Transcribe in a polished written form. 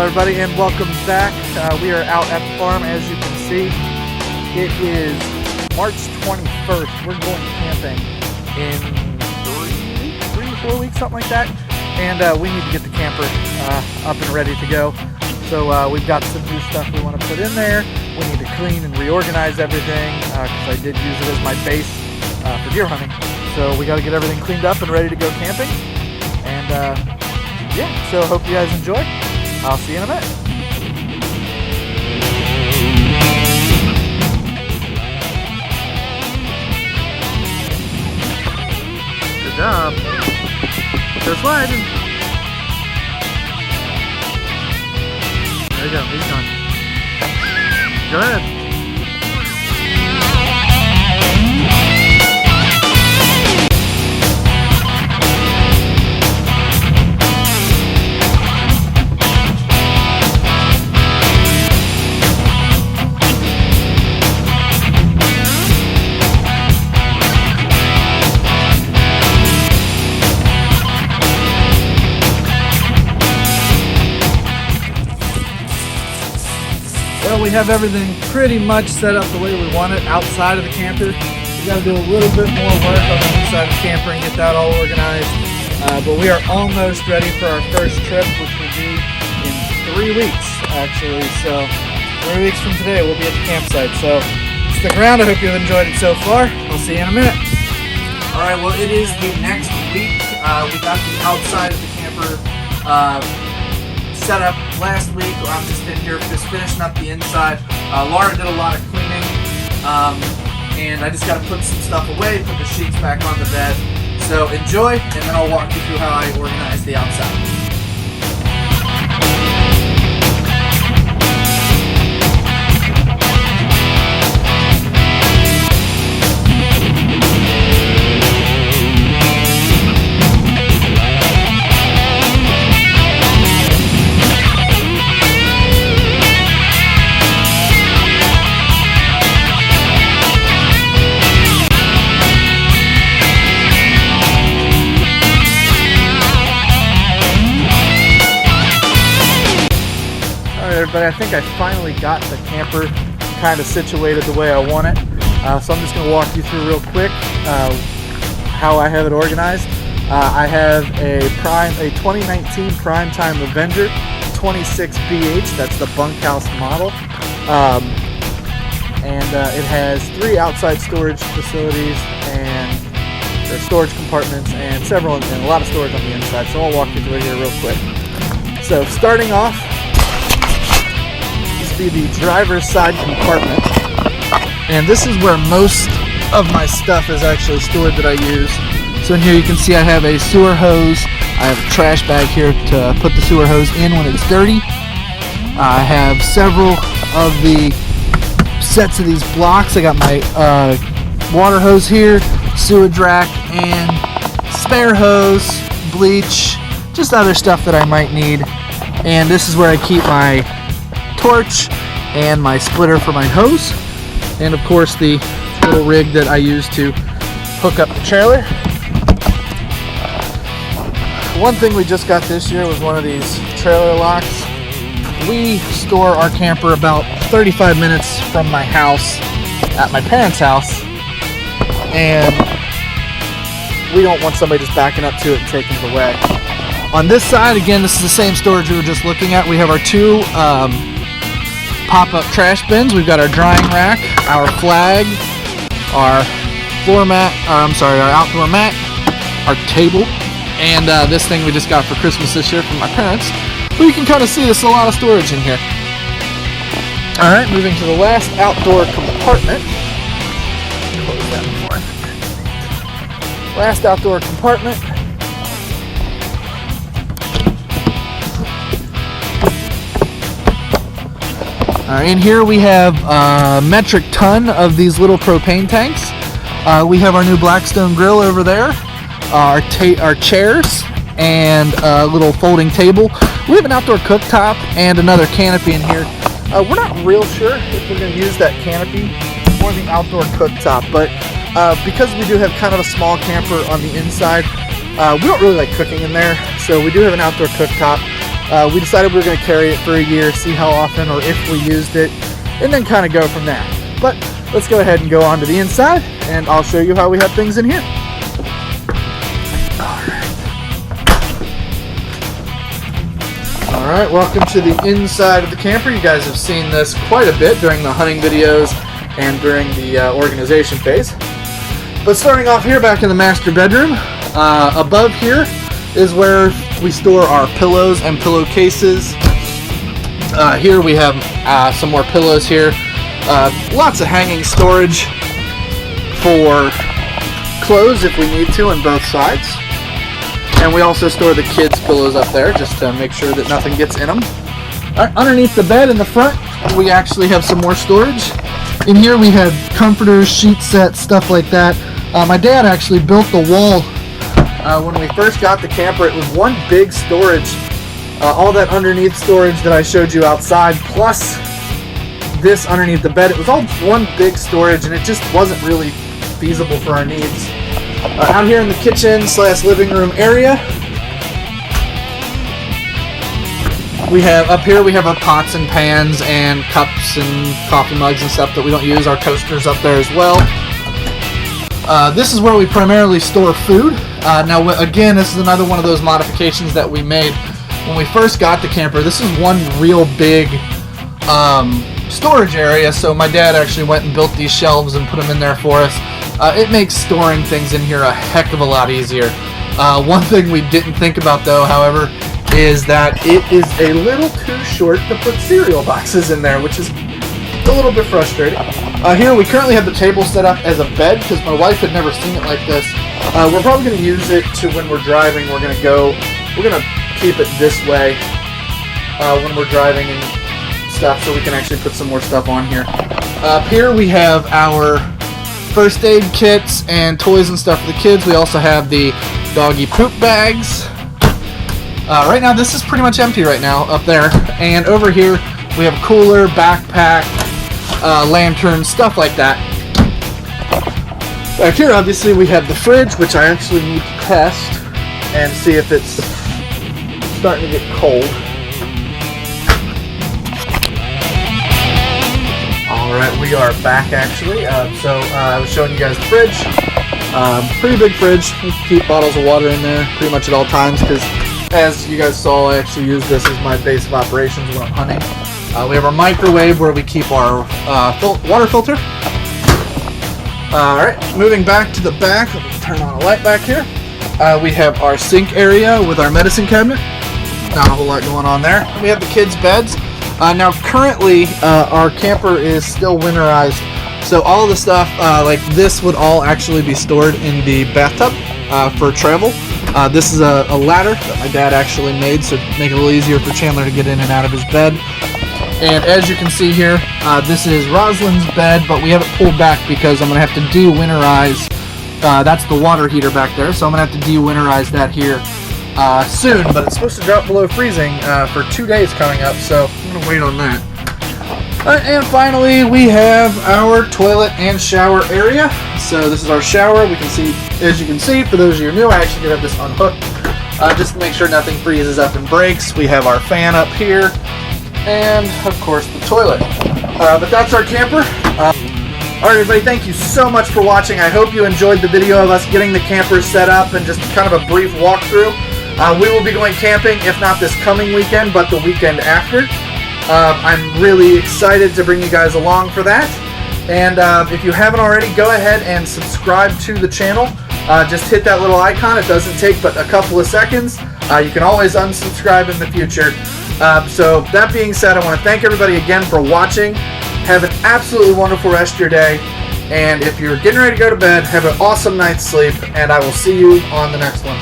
everybody, and welcome back. We are out at the farm, as you can see. It is March 21st. We're going camping in 3 or 4 weeks, something like that. And we need to get the camper up and ready to go. So we've got some new stuff we want to put in there. We need to clean and reorganize everything because I did use it as my base for deer hunting. So we got to get everything cleaned up and ready to go camping. And yeah, so hope you guys enjoy. I'll see you in a minute. Good job. Go sliding. There you go. He's done. Go ahead. Well, we have everything pretty much set up the way we want it outside of the camper. We got to do a little bit more work on the inside of the camper and get that all organized. But we are almost ready for our first trip, which will be in 3 weeks, actually. So 3 weeks from today, we'll be at the campsite. So stick around. I hope you've enjoyed it so far. I'll see you in a minute. All right, well, it is the next week. We got the outside of the camper set up last week. I'm just in here just finishing up the inside. Laura did a lot of cleaning, and I just got to put some stuff away, put the sheets back on the bed. So enjoy, and then I'll walk you through how I organize the outside. Everybody, I think I finally got the camper kind of situated the way I want it. So I'm just going to walk you through real quick how I have it organized. I have a 2019 Primetime Avenger 26BH. That's the bunkhouse model. And it has 3 outside storage facilities and storage compartments and a lot of storage on the inside. So I'll walk you through it here real quick. So starting off, be the driver's side compartment, and this is where most of my stuff is actually stored that I use. So in here you can see I have a sewer hose. I have a trash bag here to put the sewer hose in when it's dirty. I have several of the sets of these blocks. I got my water hose here, sewage rack, and spare hose, bleach, just other stuff that I might need. And this is where I keep my torch and my splitter for my hose, and of course the little rig that I use to hook up the trailer. One thing we just got this year was one of these trailer locks. We store our camper about 35 minutes from my house at my parents' house, and we don't want somebody just backing up to it and taking it away. On this side, again, this is the same storage we were just looking at. We have our 2 pop-up trash bins. We've got our drying rack, our flag, our floor mat, our outdoor mat, our table, and this thing we just got for Christmas this year from my parents. But you can kind of see there's a lot of storage in here. All right, moving to the last outdoor compartment. Close that before. Last outdoor compartment. In here we have a metric ton of these little propane tanks. We have our new Blackstone grill over there, our chairs, and a little folding table. We have an outdoor cooktop and another canopy in here. We're not real sure if we're going to use that canopy or the outdoor cooktop, but because we do have kind of a small camper on the inside, we don't really like cooking in there, so we do have an outdoor cooktop. We decided we were going to carry it for a year, see how often or if we used it, and then kind of go from there. But let's go ahead and go on to the inside, and I'll show you how we have things in here. Alright, welcome to the inside of the camper. You guys have seen this quite a bit during the hunting videos and during the organization phase. But starting off here back in the master bedroom, above here is where we store our pillows and pillowcases. Here we have some more pillows here. Lots of hanging storage for clothes if we need to on both sides. And we also store the kids' pillows up there just to make sure that nothing gets in them. Underneath the bed in the front, we actually have some more storage. In here we have comforters, sheet sets, stuff like that. My dad actually built the wall when we first got the camper. It was one big storage. All that underneath storage that I showed you outside, plus this underneath the bed, it was all one big storage, and it just wasn't really feasible for our needs. Out here in the kitchen / living room area, we have our pots and pans and cups and coffee mugs and stuff that we don't use. Our toasters up there as well. This is where we primarily store food. Now again, this is another one of those modifications that we made when we first got the camper. This is one real big storage area, so my dad actually went and built these shelves and put them in there for us. It makes storing things in here a heck of a lot easier. One thing we didn't think about though, however, is that it is a little too short to put cereal boxes in there, which is a little bit frustrating. Here we currently have the table set up as a bed because my wife had never seen it like this. We're probably going to use it to when we're driving. We're going to keep it this way when we're driving and stuff, so we can actually put some more stuff on here. Up here we have our first aid kits and toys and stuff for the kids. We also have the doggy poop bags. Right now this is pretty much empty right now up there, and over here we have a cooler, backpack, lantern, stuff like that. Back here obviously we have the fridge, which I actually need to test and see if it's starting to get cold. Alright, we are back actually. I was showing you guys the fridge. Pretty big fridge. We keep bottles of water in there pretty much at all times because, as you guys saw, I actually use this as my base of operations when I'm hunting. We have our microwave where we keep our water filter. Alright, moving back to the back. Let me turn on a light back here. We have our sink area with our medicine cabinet. Not a whole lot going on there. We have the kids' beds. Now currently our camper is still winterized, so all the stuff like this would all actually be stored in the bathtub for travel. This is a ladder that my dad actually made, so to make it a little easier for Chandler to get in and out of his bed. And as you can see here, this is Rosalind's bed, but we have it pulled back because I'm going to have to de-winterize. That's the water heater back there, so I'm going to have to de-winterize that here soon, but it's supposed to drop below freezing for 2 days coming up, so I'm going to wait on that. And finally, we have our toilet and shower area. So this is our shower. We can see, as you can see, for those of you who are new, I actually did have this unhooked just to make sure nothing freezes up and breaks. We have our fan up here, and of course the toilet. But that's our camper. Alright everybody, thank you so much for watching. I hope you enjoyed the video of us getting the camper set up and just kind of a brief walkthrough. We will be going camping, if not this coming weekend, but the weekend after. I'm really excited to bring you guys along for that. And if you haven't already, go ahead and subscribe to the channel. Just hit that little icon. It doesn't take but a couple of seconds. You can always unsubscribe in the future. So that being said, I want to thank everybody again for watching. Have an absolutely wonderful rest of your day. And if you're getting ready to go to bed, have an awesome night's sleep. And I will see you on the next one.